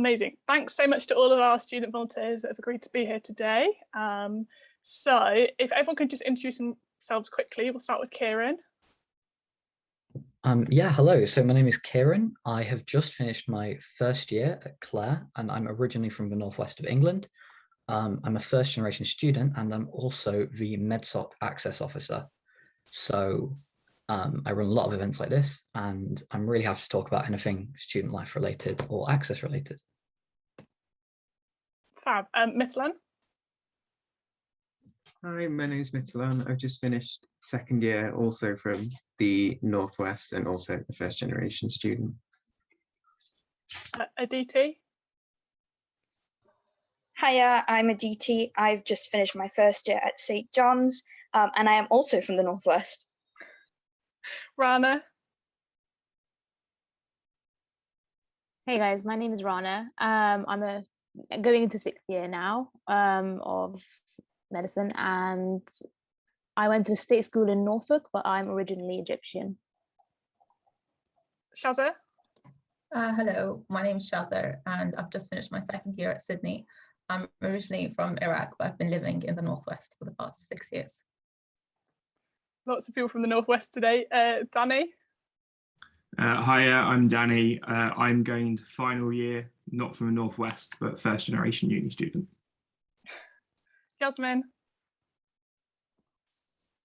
Amazing. Thanks so much to all of our student volunteers that have agreed to be here today. So if everyone could just introduce themselves quickly, we'll start with Kieran. Yeah, hello. So my name is Kieran. I have just finished my first year at Clare, and I'm originally from the northwest of England. I'm a first generation student, and I'm also the MedSoc Access Officer. So I run a lot of events like this, and I'm really happy to talk about anything student life related or access related. Fab. Mithlan. Hi, my name is Mithlan. I've just finished second year, also from the Northwest, and also a first generation student. Aditi. Hiya, I'm Aditi. I've just finished my first year at St. John's, and I am also from the Northwest. Rana. Hey guys, my name is Rana. I'm going into 6th year now of medicine, and I went to a state school in Norfolk, but I'm originally Egyptian. Shazza. Hello, my name is Shazza, and I've just finished my second year at Sydney. I'm originally from Iraq, but I've been living in the Northwest for the past 6 years. Lots of people from the Northwest today. Danny. Hiya, I'm Danny. I'm going to final year, not from the Northwest, but first generation uni student. Yasmin.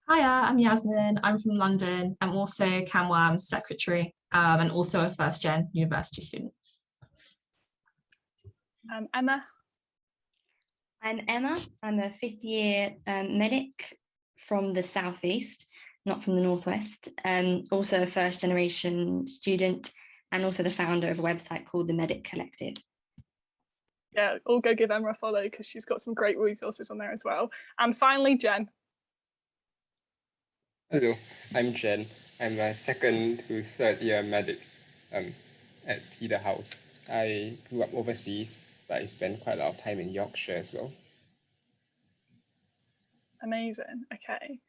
Hiya, I'm Yasmin. I'm from London. I'm also CamWAMS secretary and also a first gen university student. Emma. I'm Emma. I'm a 5th year medic from the Southeast, not from the Northwest. Also a first generation student, and also the founder of a website called the Medic Collective. Yeah, all go give Emma a follow because she's got some great resources on there as well. And finally, Jen. Hello, I'm Jen. I'm a 2nd to 3rd year medic at Peterhouse. I grew up overseas, but I spent quite a lot of time in Yorkshire as well. Amazing. Okay.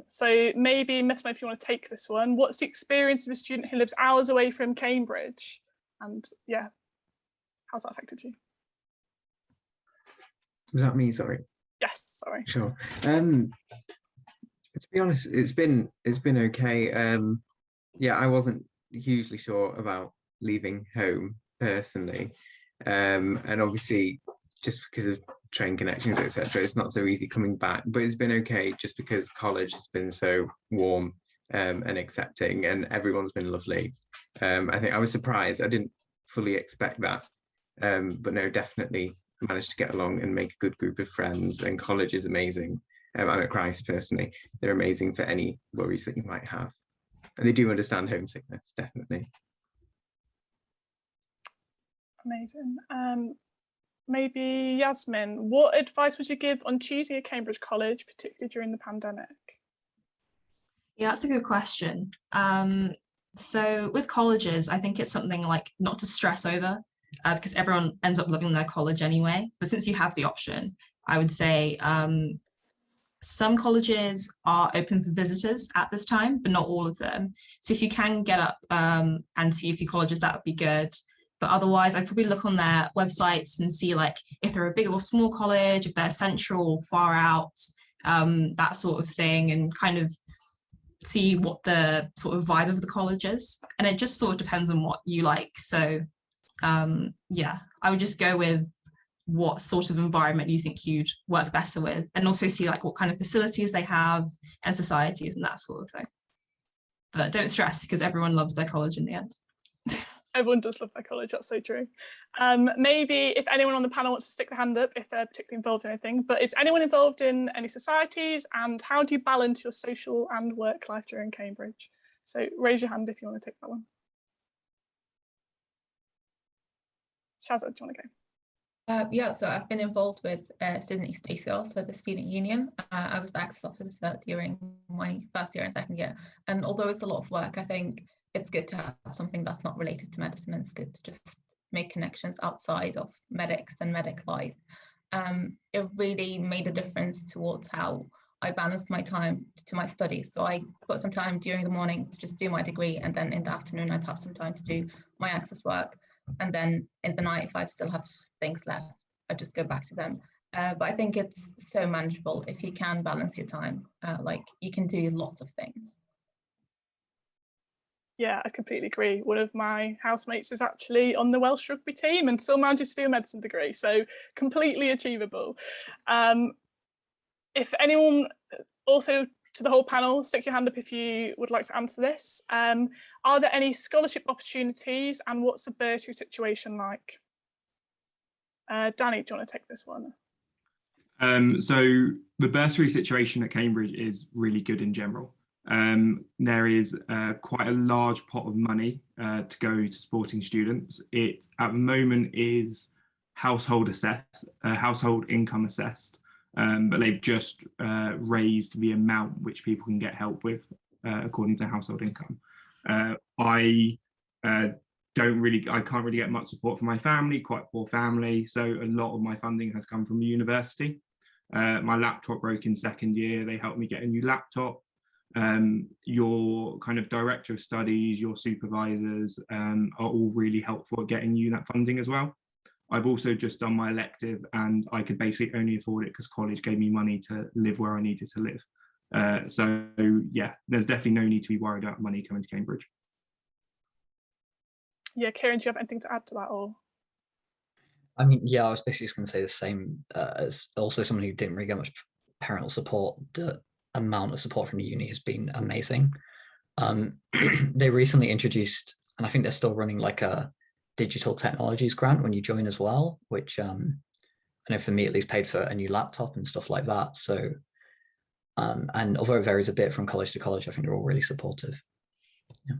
So maybe, Mithla, if you want to take this one, what's the experience of a student who lives hours away from Cambridge? And yeah, how's that affected you? Was that me? Sorry. Yes, sorry. Sure. To be honest, it's been okay. Yeah, I wasn't hugely sure about leaving home personally, and obviously just because of train connections, etc., it's not so easy coming back. But it's been okay just because college has been so warm and accepting, and everyone's been lovely. I think I was surprised. I didn't fully expect that, but no, definitely managed to get along and make a good group of friends. And college is amazing. I'm at Christ personally. They're amazing for any worries that you might have, and they do understand homesickness, definitely. Amazing. Maybe Yasmin, what advice would you give on choosing a Cambridge college, particularly during the pandemic? Yeah, that's a good question. So with colleges, I think it's something like not to stress over because everyone ends up loving their college anyway. But since you have the option, I would say some colleges are open for visitors at this time, but not all of them. So if you can get up and see a few colleges, that would be good. But otherwise, I'd probably look on their websites and see like if they're a big or small college, if they're central or far out, that sort of thing, and kind of see what the sort of vibe of the college is. And it just sort of depends on what you like. So yeah, I would just go with what sort of environment you think you'd work better with, and also see like what kind of facilities they have and societies and that sort of thing. But don't stress because everyone loves their college in the end. Everyone does love their college, that's so true. Maybe if anyone on the panel wants to stick their hand up if they're particularly involved in anything, but is anyone involved in any societies, and how do you balance your social and work life during Cambridge? So raise your hand if you want to take that one. Shazza, do you want to go? Yeah, so I've been involved with Sydney STACR, so the student union. I was the access officer during my first year and second year. And although it's a lot of work, I think it's good to have something that's not related to medicine, and it's good to just make connections outside of medics and medic life. It really made a difference towards how I balanced my time to my studies. So I got some time during the morning to just do my degree, and then in the afternoon I'd have some time to do my access work. And then in the night, if I still have things left, I just go back to them. But I think it's so manageable if you can balance your time. Like you can do lots of things. Yeah, I completely agree. One of my housemates is actually on the Welsh rugby team and still manages to do a medicine degree, so completely achievable. If anyone, also to the whole panel, stick your hand up if you would like to answer this. Are there any scholarship opportunities and what's the bursary situation like? Danny, do you want to take this one? So the bursary situation at Cambridge is really good in general. There is quite a large pot of money to go to supporting students. It at the moment is household income assessed, but they've just raised the amount which people can get help with according to household income. I can't really get much support from my family, quite a poor family, so a lot of my funding has come from the university. My laptop broke in second year, they helped me get a new laptop. Your kind of director of studies, your supervisors are all really helpful at getting you that funding as well. I've also just done my elective and I could basically only afford it because college gave me money to live where I needed to live. So yeah, there's definitely no need to be worried about money coming to Cambridge. Yeah, Kieran, do you have anything to add to that? Or I mean, yeah, I was basically just going to say the same as also someone who didn't really get much parental support. The amount of support from the uni has been amazing. They recently introduced, and I think they're still running, like a digital technologies grant when you join as well, which I know for me at least paid for a new laptop and stuff like that. So, and although it varies a bit from college to college, I think they're all really supportive. Yeah.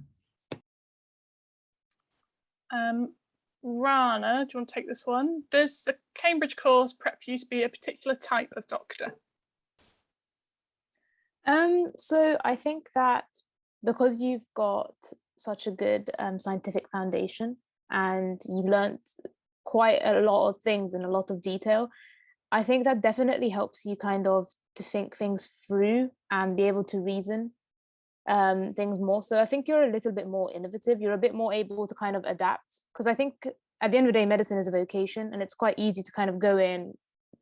Rana, do you want to take this one? Does the Cambridge course prep you to be a particular type of doctor? So I think that because you've got such a good scientific foundation and you learnt quite a lot of things in a lot of detail, I think that definitely helps you kind of to think things through and be able to reason things more. So I think you're a little bit more innovative. You're a bit more able to kind of adapt, because I think at the end of the day, medicine is a vocation and it's quite easy to kind of go in,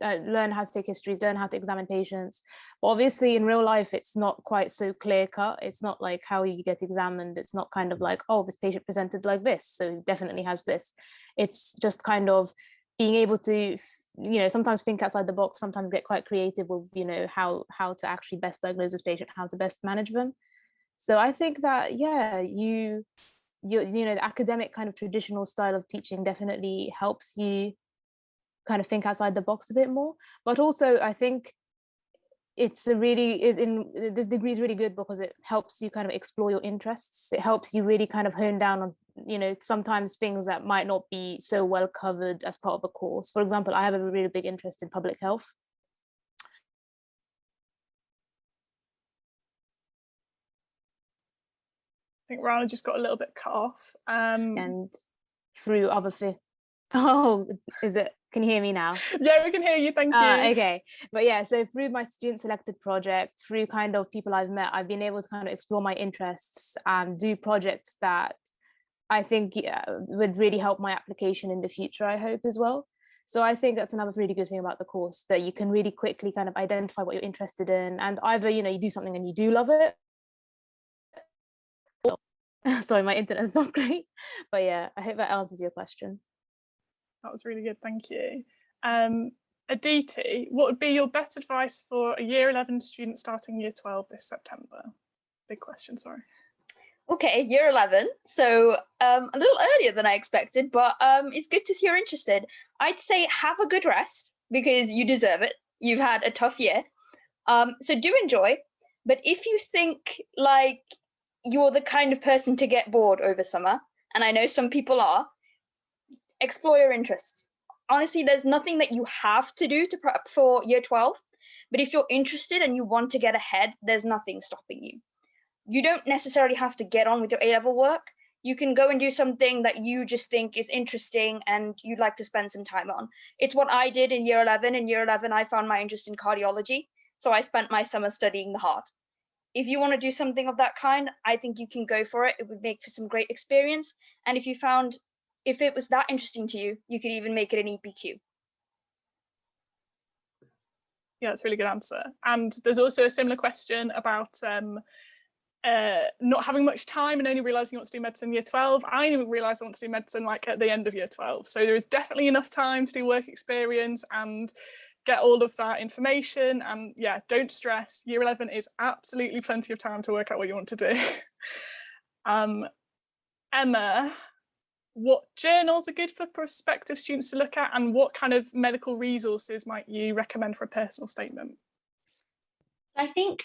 learn how to take histories, learn how to examine patients. But obviously in real life, it's not quite so clear cut. It's not like how you get examined. It's not kind of like, oh, this patient presented like this, so he definitely has this. It's just kind of being able to, you know, sometimes think outside the box, sometimes get quite creative with, you know, how to actually best diagnose this patient, how to best manage them. So I think that, yeah, you know, the academic kind of traditional style of teaching definitely helps you kind of think outside the box a bit more. But also I think it's a really, this degree is really good because it helps you kind of explore your interests. It helps you really kind of hone down on, you know, sometimes things that might not be so well covered as part of a course. For example, I have a really big interest in public health. I think Rana just got a little bit cut off. And through other things. Oh, is it? Can you hear me now? Yeah, we can hear you. Thank you. Okay. But yeah, so through my student selected project, through kind of people I've met, I've been able to kind of explore my interests and do projects that I think would really help my application in the future, I hope, as well. So I think that's another really good thing about the course, that you can really quickly kind of identify what you're interested in, and either, you know, you do something and you do love it. Sorry, my internet's not great, but yeah, I hope that answers your question. That was really good, thank you. Aditi, what would be your best advice for a year 11 student starting year 12 this September? Big question, sorry. Okay, year 11, so a little earlier than I expected, but it's good to see you're interested. I'd say have a good rest because you deserve it. You've had a tough year, so do enjoy. But if you think like you're the kind of person to get bored over summer, and I know some people are, explore your interests. Honestly, there's nothing that you have to do to prep for year 12, but if you're interested and you want to get ahead, there's nothing stopping you. You don't necessarily have to get on with your A-level work. You can go and do something that you just think is interesting and you'd like to spend some time on. It's what I did in year 11. In year 11, I found my interest in cardiology, so I spent my summer studying the heart. If you want to do something of that kind, I think you can go for it. It would make for some great experience. And if you found if it was that interesting to you, you could even make it an EPQ. Yeah, that's a really good answer. And there's also a similar question about not having much time and only realising you want to do medicine in year 12. I only realised I want to do medicine like at the end of year 12. So there is definitely enough time to do work experience and get all of that information. And yeah, don't stress. Year 11 is absolutely plenty of time to work out what you want to do. Emma, what journals are good for prospective students to look at, and what kind of medical resources might you recommend for a personal statement? I think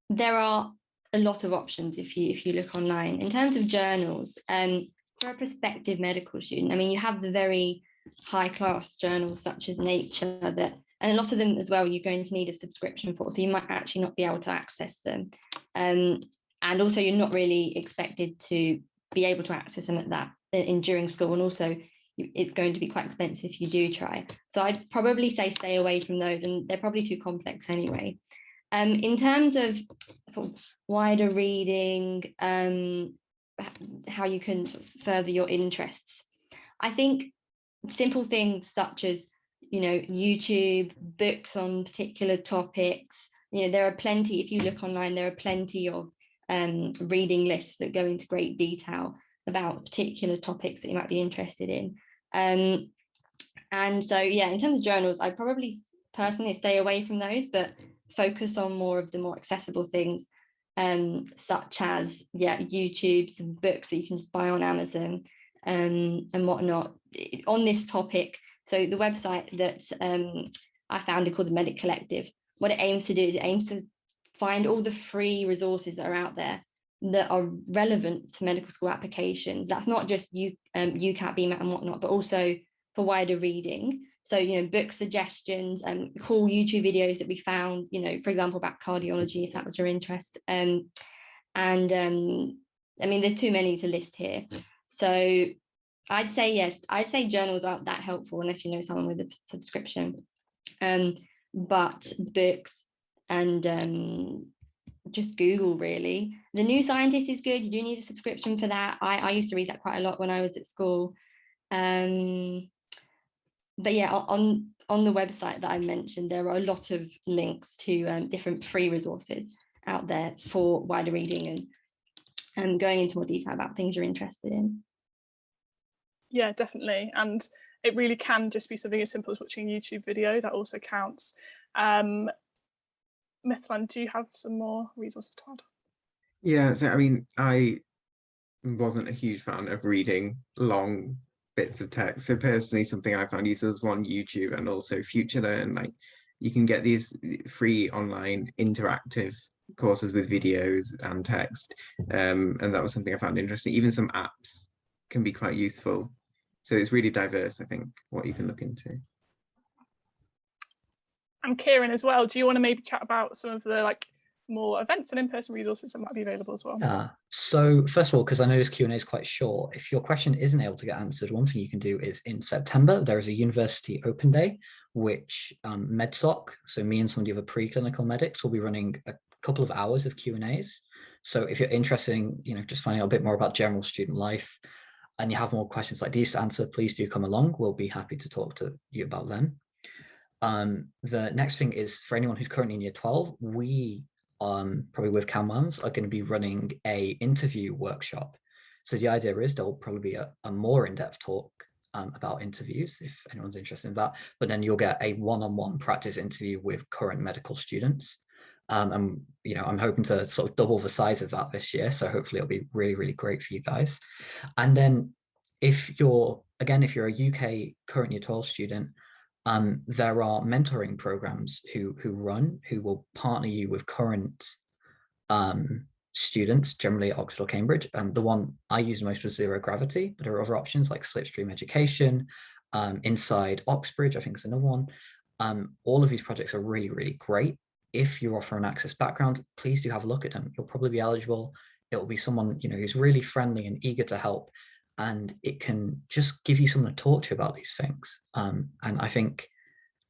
there are a lot of options if you look online. In terms of journals, for a prospective medical student, I mean, you have the very high-class journals such as Nature, that, and a lot of them as well, you're going to need a subscription for, so you might actually not be able to access them. And also, you're not really expected to be able to access them at that during school, and also it's going to be quite expensive if you do try. So I'd probably say stay away from those, and they're probably too complex anyway. In terms of sort of wider reading, how you can sort of further your interests, I think simple things such as, you know, YouTube, books on particular topics, you know, there are plenty, if you look online, there are plenty of reading lists that go into great detail about particular topics that you might be interested in. And so, yeah, in terms of journals, I probably personally stay away from those, but focus on more of the more accessible things, such as, yeah, YouTube, some books that you can just buy on Amazon, and whatnot on this topic. So the website that I founded, called the Medic Collective, what it aims to do is it aims to find all the free resources that are out there that are relevant to medical school applications. That's not just UCAT, BMAT and whatnot, but also for wider reading. So, you know, book suggestions and cool YouTube videos that we found, you know, for example, about cardiology, if that was your interest. I mean, there's too many to list here. So I'd say, yes, I'd say journals aren't that helpful unless you know someone with a subscription. But books and just Google, really. The New Scientist is good. You do need a subscription for that. I used to read that quite a lot when I was at school. But yeah, on the website that I mentioned, there are a lot of links to different free resources out there for wider reading and going into more detail about things you're interested in. Yeah, definitely. And it really can just be something as simple as watching a YouTube video. That also counts. Mithlan, do you have some more resources to add? Yeah, so I mean, I wasn't a huge fan of reading long bits of text. So personally, something I found useful was one, YouTube, and also FutureLearn. Like, you can get these free online interactive courses with videos and text, and that was something I found interesting. Even some apps can be quite useful. So it's really diverse, I think, what you can look into. And Kieran as well, do you want to maybe chat about some of the more events and in-person resources that might be available as well? Yeah. So first of all, because I know this Q&A is quite short, if your question isn't able to get answered, one thing you can do is in September, there is a University Open Day, which MedSoc, so me and some of the other preclinical medics will be running a couple of hours of Q&As. So if you're interested in, you know, just finding out a bit more about general student life and you have more questions like these to answer, please do come along. We'll be happy to talk to you about them. The next thing is for anyone who's currently in year 12, we probably with CamWAMS are going to be running a interview workshop. So the idea is there'll probably be a more in-depth talk about interviews if anyone's interested in that, but then you'll get a one-on-one practice interview with current medical students. And you know, I'm hoping to sort of double the size of that this year, so hopefully it'll be really, really great for you guys. And then if you're a UK current year 12 student, there are mentoring programs who will partner you with current students, generally at Oxford or Cambridge. The one I use most was Zero Gravity, but there are other options like Slipstream Education, Inside Oxbridge, I think is another one. All of these projects are really, really great. If you're offering an access background, please do have a look at them. You'll probably be eligible. It'll be someone, you know, who's really friendly and eager to help. And it can just give you someone to talk to about these things. And I think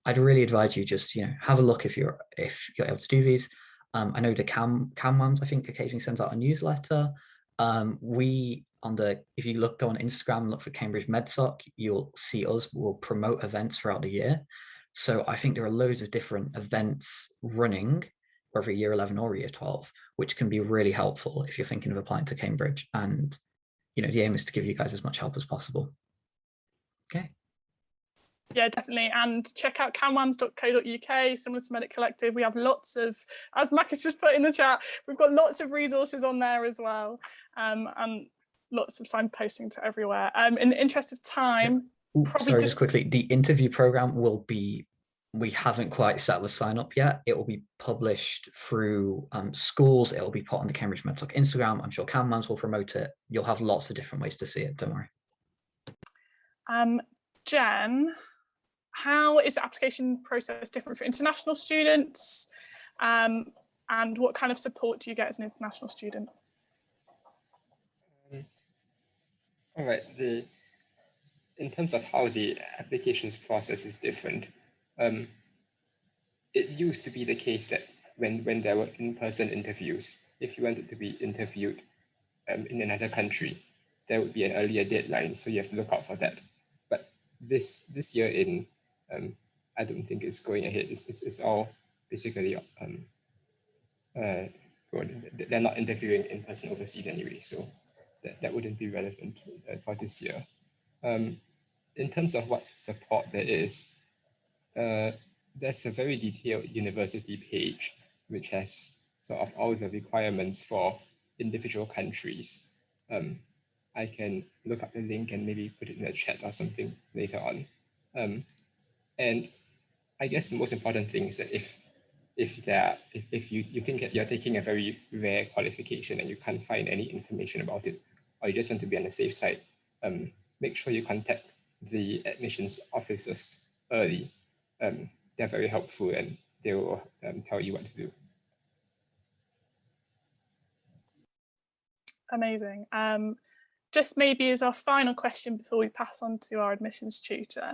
I'd really advise you just, you know, have a look if you're able to do these. I know the CamWAMS, I think, occasionally sends out a newsletter. We if you go on Instagram and look for Cambridge MedSoc, you'll see us. We'll promote events throughout the year. So I think there are loads of different events running, whether year 11 or year 12, which can be really helpful if you're thinking of applying to Cambridge. And, you know, the aim is to give you guys as much help as possible. Okay. Yeah, definitely. And check out camwams.co.uk, similar to Medic Collective. We have lots of, as Mac has just put in the chat, we've got lots of resources on there as well. And lots of signposting to everywhere. In the interest of time, sorry, just quickly, the interview program will be, we haven't quite set the sign up yet. It will be published through schools. It will be put on the Cambridge MedSoc Instagram. I'm sure CamWAMS will promote it. You'll have lots of different ways to see it. Don't worry. Jen, how is the application process different for international students? And what kind of support do you get as an international student? All right. In terms of how the applications process is different, it used to be the case that when there were in-person interviews, if you wanted to be interviewed in another country, there would be an earlier deadline, so you have to look out for that. But this year in, I don't think it's going ahead. It's all basically they're not interviewing in person overseas anyway, so that wouldn't be relevant for this year. In terms of what support there is, there's a very detailed university page which has sort of all the requirements for individual countries. I can look up the link and maybe put it in the chat or something later on. And I guess the most important thing is that if you think that you're taking a very rare qualification and you can't find any information about it, or you just want to be on the safe side, make sure you contact the admissions officers early. They're very helpful and they will tell you what to do. Amazing. Just maybe as our final question before we pass on to our admissions tutor,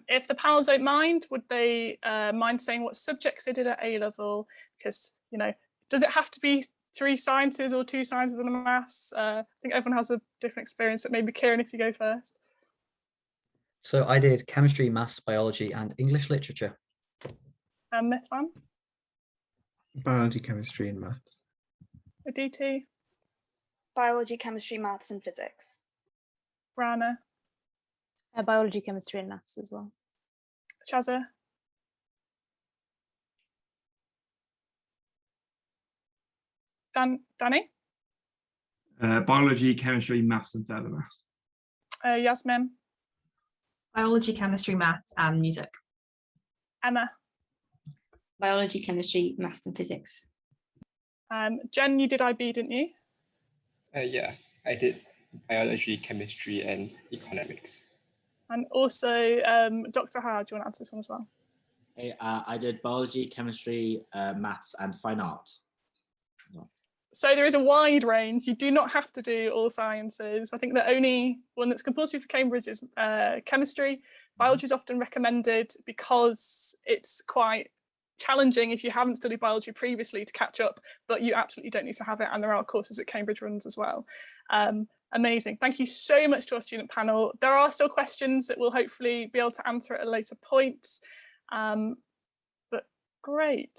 if the panels don't mind, would they mind saying what subjects they did at A-level? Because, you know, does it have to be 3 sciences or 2 sciences and a maths? I think everyone has a different experience, but maybe Kieran, if you go first. So I did chemistry, maths, biology, and English literature. Mithwan? Biology, chemistry, and maths. Aditi? Biology, chemistry, maths, and physics. Rana? Biology, chemistry, and maths as well. Shazza? Danny? Biology, chemistry, maths, and further maths. Yasmin? Biology, chemistry, maths, and music. Emma? Biology, chemistry, maths, and physics. Jen, you did IB, didn't you? Yeah, I did biology, chemistry, and economics. And also, Dr. Howard, do you want to answer this one as well? Hey, I did biology, chemistry, maths, and fine art. So there is a wide range. You do not have to do all sciences. I think the only one that's compulsory for Cambridge is chemistry. Biology is often recommended because it's quite challenging if you haven't studied biology previously to catch up, but you absolutely don't need to have it. And there are courses that Cambridge runs as well. Amazing. Thank you so much to our student panel. There are still questions that we'll hopefully be able to answer at a later point. But great.